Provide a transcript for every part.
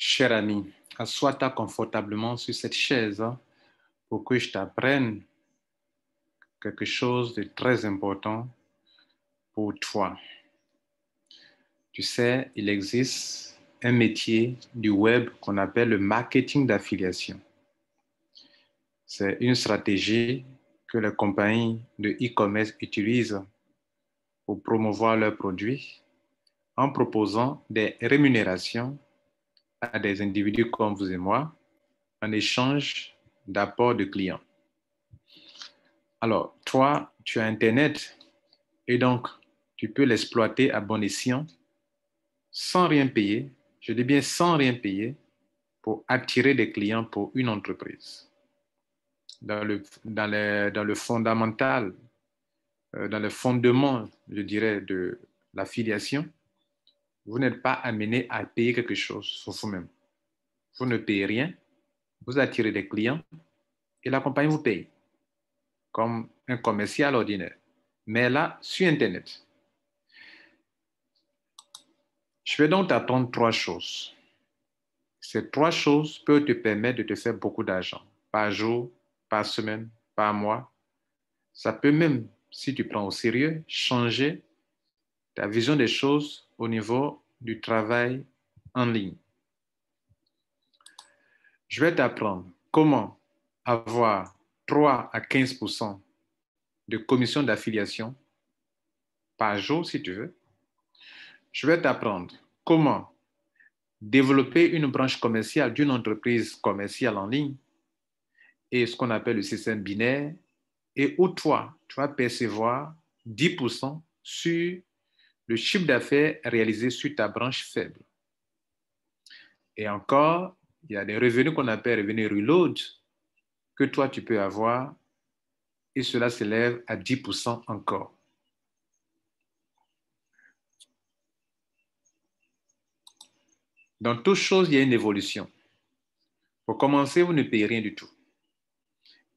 Cher ami, assois-toi confortablement sur cette chaise pour que je t'apprenne quelque chose de très important pour toi. Tu sais, il existe un métier du web qu'on appelle le marketing d'affiliation. C'est une stratégie que les compagnies de e-commerce utilisent pour promouvoir leurs produits en proposant des rémunérations à des individus comme vous et moi en échange d'apports de clients. Alors, toi, tu as Internet et donc tu peux l'exploiter à bon escient sans rien payer. Je dis bien sans rien payer pour attirer des clients pour une entreprise. Dans le fondamental, dans le fondement, je dirais, de l'affiliation, vous n'êtes pas amené à payer quelque chose sur vous-même. Vous ne payez rien, vous attirez des clients et la compagnie vous paye comme un commercial ordinaire. Mais là, sur Internet, je vais donc t'apprendre trois choses. Ces trois choses peuvent te permettre de te faire beaucoup d'argent par jour, par semaine, par mois. Ça peut même, si tu prends au sérieux, changer ta vision des choses au niveau du travail en ligne. Je vais t'apprendre comment avoir 3 à 15% de commission d'affiliation par jour, si tu veux. Je vais t'apprendre comment développer une branche commerciale d'une entreprise commerciale en ligne et ce qu'on appelle le système binaire, et où toi, tu vas percevoir 10% sur le chiffre d'affaires réalisé sur ta branche faible. Et encore, il y a des revenus qu'on appelle revenus reload que toi, tu peux avoir et cela s'élève à 10% encore. Dans toute chose, il y a une évolution. Pour commencer, vous ne payez rien du tout.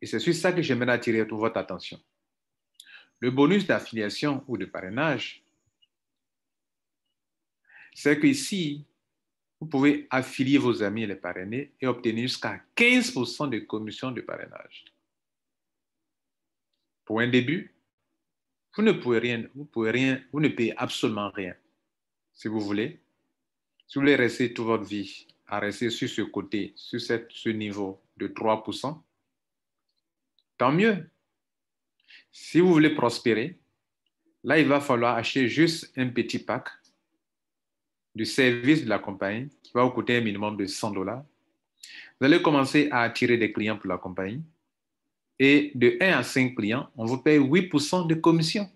Et c'est sur ça que j'aimerais attirer toute votre attention. Le bonus d'affiliation ou de parrainage, c'est qu'ici, vous pouvez affilier vos amis et les parrainer et obtenir jusqu'à 15% de commission de parrainage. Pour un début, vous ne payez absolument rien. Si vous voulez, si vous voulez rester toute votre vie à rester sur ce côté, sur ce niveau de 3%, tant mieux. Si vous voulez prospérer, là, il va falloir acheter juste un petit pack du service de la compagnie qui va vous coûter un minimum de $100. Vous allez commencer à attirer des clients pour la compagnie et de 1 à 5 clients, on vous paye 8% de commission.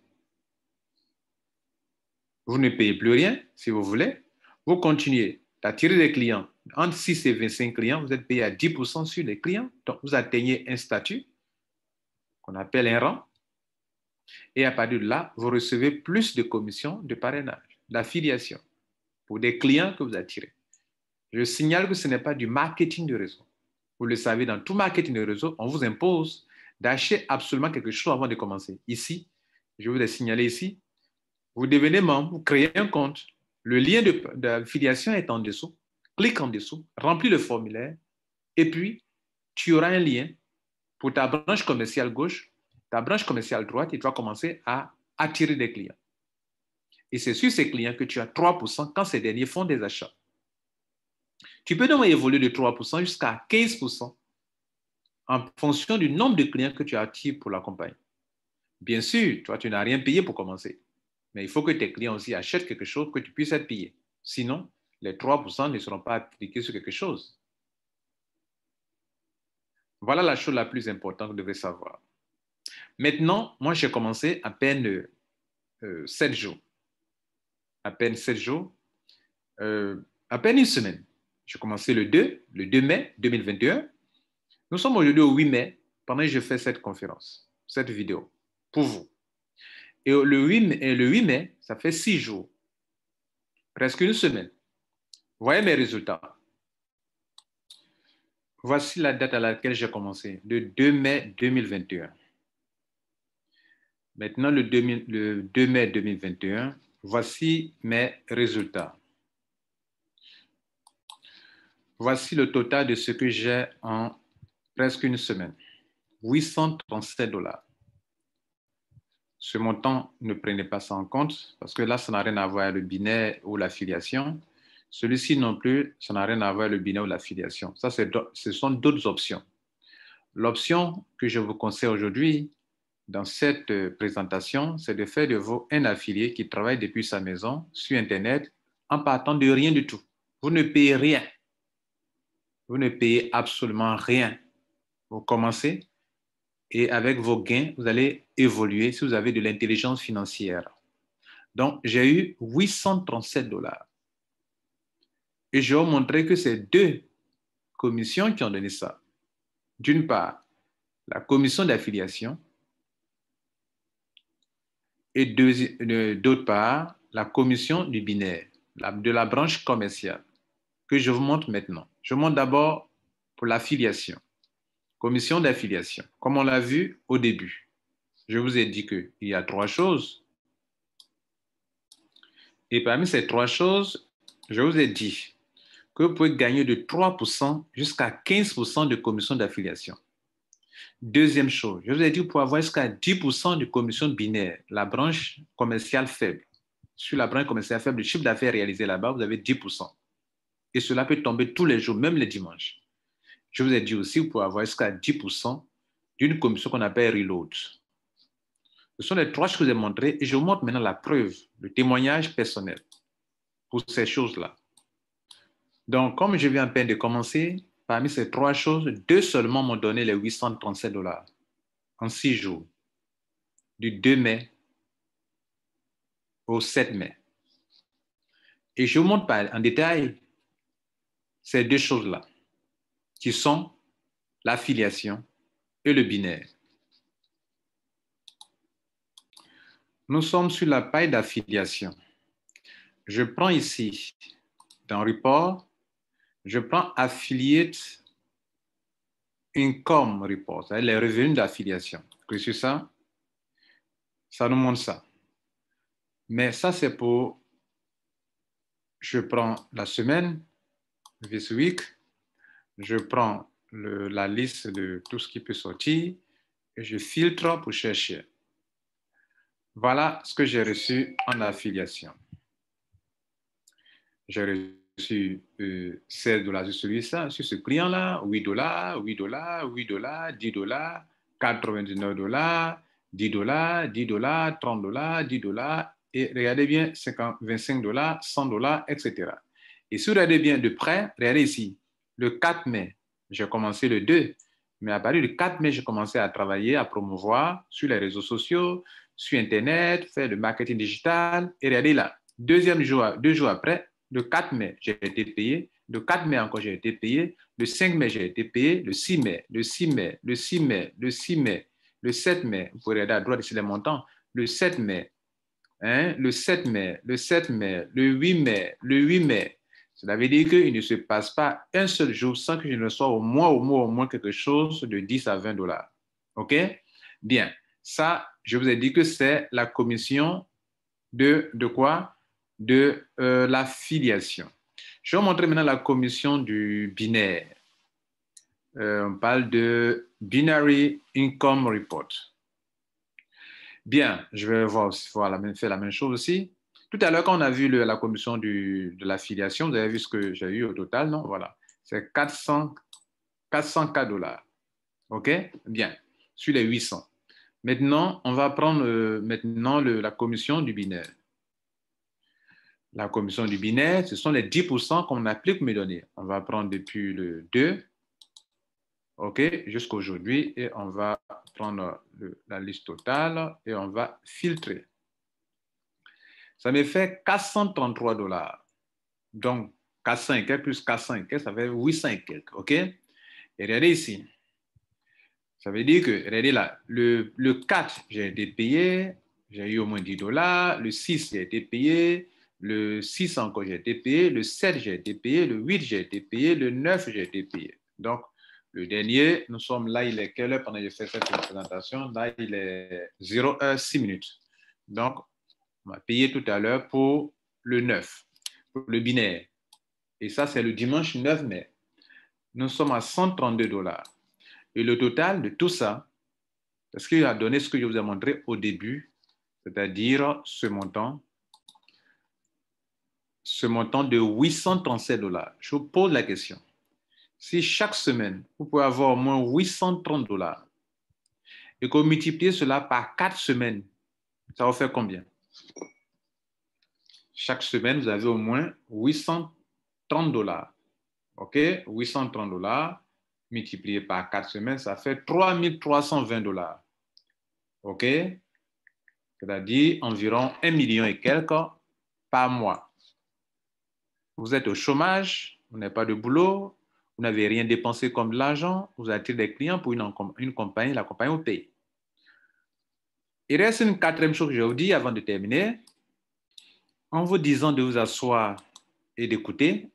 Vous ne payez plus rien si vous voulez. Vous continuez d'attirer des clients. Entre 6 et 25 clients, vous êtes payé à 10% sur les clients. Donc, vous atteignez un statut qu'on appelle un rang. Et à partir de là, vous recevez plus de commissions de parrainage, d'affiliation pour des clients que vous attirez. Je signale que ce n'est pas du marketing de réseau. Vous le savez, dans tout marketing de réseau, on vous impose d'acheter absolument quelque chose avant de commencer. Ici, je vous ai signalé ici, vous devenez membre, vous créez un compte. Le lien d'affiliation est en dessous. Clique en dessous, remplis le formulaire et puis tu auras un lien pour ta branche commerciale gauche, ta branche commerciale droite et tu vas commencer à attirer des clients. Et c'est sur ces clients que tu as 3% quand ces derniers font des achats. Tu peux donc évoluer de 3% jusqu'à 15% en fonction du nombre de clients que tu attires pour la compagnie. Bien sûr, toi, tu n'as rien payé pour commencer. Mais il faut que tes clients aussi achètent quelque chose que tu puisses être payé. Sinon, les 3% ne seront pas appliqués sur quelque chose. Voilà la chose la plus importante que vous devez savoir. Maintenant, moi, j'ai commencé à peine 7 jours. À peine 7 jours. À peine une semaine. J'ai commencé le 2 mai 2021. Nous sommes aujourd'hui au 8 mai, pendant que je fais cette conférence, cette vidéo, pour vous. Et le 8 mai, ça fait 6 jours, presque une semaine. Voyez mes résultats. Voici la date à laquelle j'ai commencé, le 2 mai 2021. Maintenant, le 2 mai 2021, voici mes résultats. Voici le total de ce que j'ai en presque une semaine. 837 $. Ce montant, ne prenez pas ça en compte parce que là, ça n'a rien à voir avec le binaire ou l'affiliation. Celui-ci non plus, ça n'a rien à voir avec le binaire ou l'affiliation. Ça, ce sont d'autres options. L'option que je vous conseille aujourd'hui dans cette présentation, c'est de faire de vous un affilié qui travaille depuis sa maison sur Internet en partant de rien du tout. Vous ne payez rien. Vous ne payez absolument rien. Vous commencez et avec vos gains, vous allez évoluer si vous avez de l'intelligence financière. Donc, j'ai eu 837 $. Et je vais vous montrer que c'est deux commissions qui ont donné ça. D'une part, la commission d'affiliation et d'autre part, la commission du binaire, de la branche commerciale, que je vous montre maintenant. Je vous montre d'abord pour l'affiliation. Commission d'affiliation. Comme on l'a vu au début, je vous ai dit qu'il y a trois choses. Et parmi ces trois choses, je vous ai dit que vous pouvez gagner de 3% jusqu'à 15% de commission d'affiliation. Deuxième chose, je vous ai dit que vous pouvez avoir jusqu'à 10% de commission binaire, la branche commerciale faible. Sur la branche commerciale faible, le chiffre d'affaires réalisé là-bas, vous avez 10%. Et cela peut tomber tous les jours, même les dimanches. Je vous ai dit aussi que vous pouvez avoir jusqu'à 10% d'une commission qu'on appelle reload. Ce sont les trois choses que je vous ai montrées et je vous montre maintenant la preuve, le témoignage personnel pour ces choses-là. Donc, comme je viens à peine de commencer, parmi ces trois choses, deux seulement m'ont donné les 837 $ en 6 jours, du 2 mai au 7 mai. Et je vous montre en détail ces deux choses-là, qui sont l'affiliation et le binaire. Nous sommes sur la page d'affiliation. Je prends ici, dans Report, je prends Affiliate Income Report, c'est-à-dire les revenus d'affiliation. Cliquez sur ça, ça nous montre ça. Mais ça, c'est pour, je prends la semaine, this week, je prends la liste de tout ce qui peut sortir et je filtre pour chercher. Voilà ce que j'ai reçu en affiliation. J'ai reçu 16 $ sur ce client-là, 8 $, 8 $, 8 $, 10 $, 99 $, 10 $, 10 $, 30 $, 10 $, et regardez bien, 25 $, 100 $, etc. Et si vous regardez bien de près, regardez ici, le 4 mai, j'ai commencé le 2, mais à partir du 4 mai, j'ai commencé à travailler, à promouvoir sur les réseaux sociaux, sur Internet, faire le marketing digital, et regardez là, 2 jours après, le 4 mai, j'ai été payé. Le 4 mai encore, j'ai été payé. Le 5 mai, j'ai été payé. Le 6 mai, le 6 mai, le 6 mai, le 6 mai, le 7 mai. Vous pouvez regarder à droite ici les montants. Le 7 mai, le 7 mai, le 7 mai, le 8 mai, le 8 mai. Cela veut dire qu'il ne se passe pas un seul jour sans que je ne reçoive au moins quelque chose de 10 à 20 $. OK? Bien. Ça, je vous ai dit que c'est la commission de quoi? De l'affiliation. Je vais vous montrer maintenant la commission du binaire. On parle de Binary Income Report. Bien, je vais faire la même chose aussi. Tout à l'heure, quand on a vu la commission de l'affiliation, vous avez vu ce que j'ai eu au total, non? Voilà, c'est 404 $. OK? Bien, sur les 800. Maintenant, on va prendre la commission du binaire. La commission du binaire, ce sont les 10% qu'on applique mes données. On va prendre depuis le 2, OK, jusqu'à aujourd'hui, et on va prendre la liste totale et on va filtrer. Ça me fait 433 $. Donc, 400 et quelques plus 400 et quelques, ça fait 800 et quelques, OK? Et regardez ici. Ça veut dire que, regardez là, le 4, j'ai été payé, j'ai eu au moins 10 $. Le 6, j'ai été payé. Le 6 encore, j'ai été payé. Le 7, j'ai été payé. Le 8, j'ai été payé. Le 9, j'ai été payé. Donc, le dernier, nous sommes là, il est quelle heure pendant que je fais cette présentation? Là, il est 0h06. Donc, on m'a payé tout à l'heure pour le 9, pour le binaire. Et ça, c'est le dimanche 9 mai. nous sommes à 132 $. Et le total de tout ça, c'est ce qu'il a donné ce que je vous ai montré au début, c'est-à-dire ce montant de 837 $. Je vous pose la question. Si chaque semaine, vous pouvez avoir au moins 830 $ et que vous multipliez cela par 4 semaines, ça va faire combien? Chaque semaine, vous avez au moins 830 $. OK? 830 $ multiplié par 4 semaines, ça fait 3320 $. OK? C'est-à-dire environ 1 million et quelques par mois. Vous êtes au chômage, vous n'avez pas de boulot, vous n'avez rien dépensé comme de l'argent, vous attirez des clients pour une compagnie, la compagnie vous paye. Il reste une quatrième chose que je vous dis avant de terminer. En vous disant de vous asseoir et d'écouter,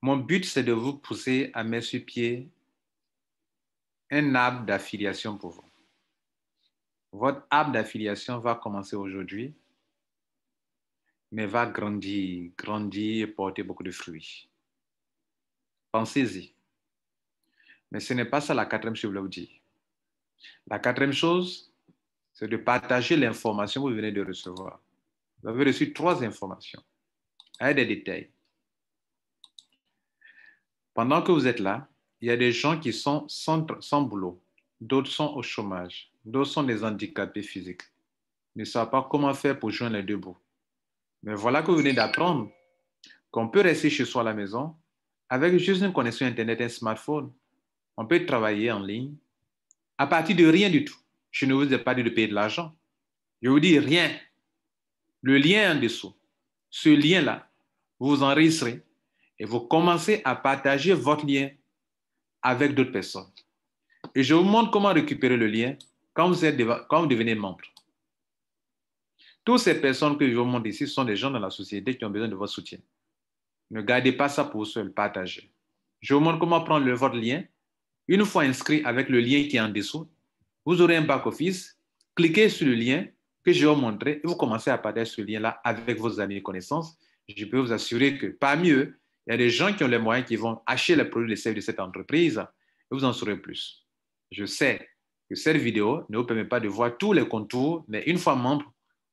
mon but, c'est de vous pousser à mettre sur pied un arbre d'affiliation pour vous. Votre arbre d'affiliation va commencer aujourd'hui, mais va grandir et porter beaucoup de fruits. Pensez-y. Mais ce n'est pas ça la quatrième chose que je voulais vous dire. La quatrième chose, c'est de partager l'information que vous venez de recevoir. Vous avez reçu 3 informations avec des détails. Pendant que vous êtes là, il y a des gens qui sont sans boulot, d'autres sont au chômage, d'autres sont des handicapés physiques. Ils ne savent pas comment faire pour joindre les deux bouts. Mais voilà que vous venez d'apprendre qu'on peut rester chez soi à la maison avec juste une connexion Internet et un smartphone. On peut travailler en ligne à partir de rien du tout. Je ne vous ai pas dit de payer de l'argent. Je vous dis rien. Le lien en dessous, ce lien-là, vous vous enregistrez et vous commencez à partager votre lien avec d'autres personnes. Et je vous montre comment récupérer le lien quand vous devenez membre. Toutes ces personnes que je vous montre ici sont des gens dans la société qui ont besoin de votre soutien. Ne gardez pas ça pour vous seul, partagez. Je vous montre comment prendre votre lien. Une fois inscrit avec le lien qui est en dessous, vous aurez un back-office. Cliquez sur le lien que je vais vous montrer et vous commencez à partager ce lien-là avec vos amis et connaissances. Je peux vous assurer que parmi eux, il y a des gens qui ont les moyens qui vont acheter les produits et les services de cette entreprise et vous en saurez plus. Je sais que cette vidéo ne vous permet pas de voir tous les contours, mais une fois membre,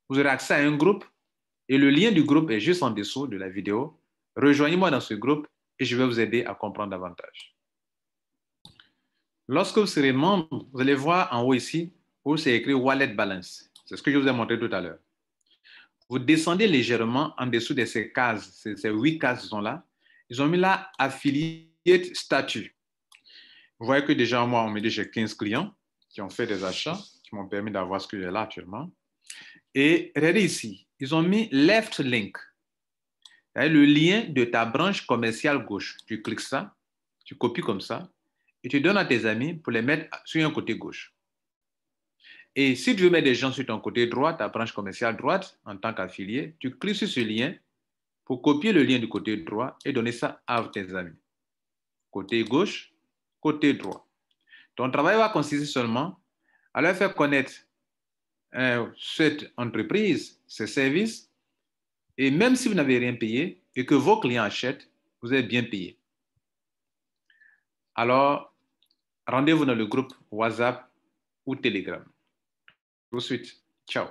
vous aurez accès à un groupe et le lien du groupe est juste en dessous de la vidéo. Rejoignez-moi dans ce groupe et je vais vous aider à comprendre davantage. Lorsque vous serez membre, vous allez voir en haut ici où c'est écrit Wallet Balance. C'est ce que je vous ai montré tout à l'heure. Vous descendez légèrement en dessous de ces cases, ces 8 cases qui sont là. Ils ont mis là Affiliate Statut. Vous voyez que déjà, moi, on me dit j'ai 15 clients qui ont fait des achats, qui m'ont permis d'avoir ce que j'ai là actuellement. Et regardez ici, ils ont mis Left Link. Le lien de ta branche commerciale gauche. Tu cliques ça, tu copies comme ça, et tu donnes à tes amis pour les mettre sur un côté gauche. Et si tu veux mettre des gens sur ton côté droit, ta branche commerciale droite, en tant qu'affilié, tu cliques sur ce lien pour copier le lien du côté droit et donner ça à tes amis. Côté gauche, côté droit. Ton travail va consister seulement à leur faire connaître cette entreprise, ses services, et même si vous n'avez rien payé et que vos clients achètent, vous êtes bien payé. Alors, rendez-vous dans le groupe WhatsApp ou Telegram. Tout de suite. Ciao.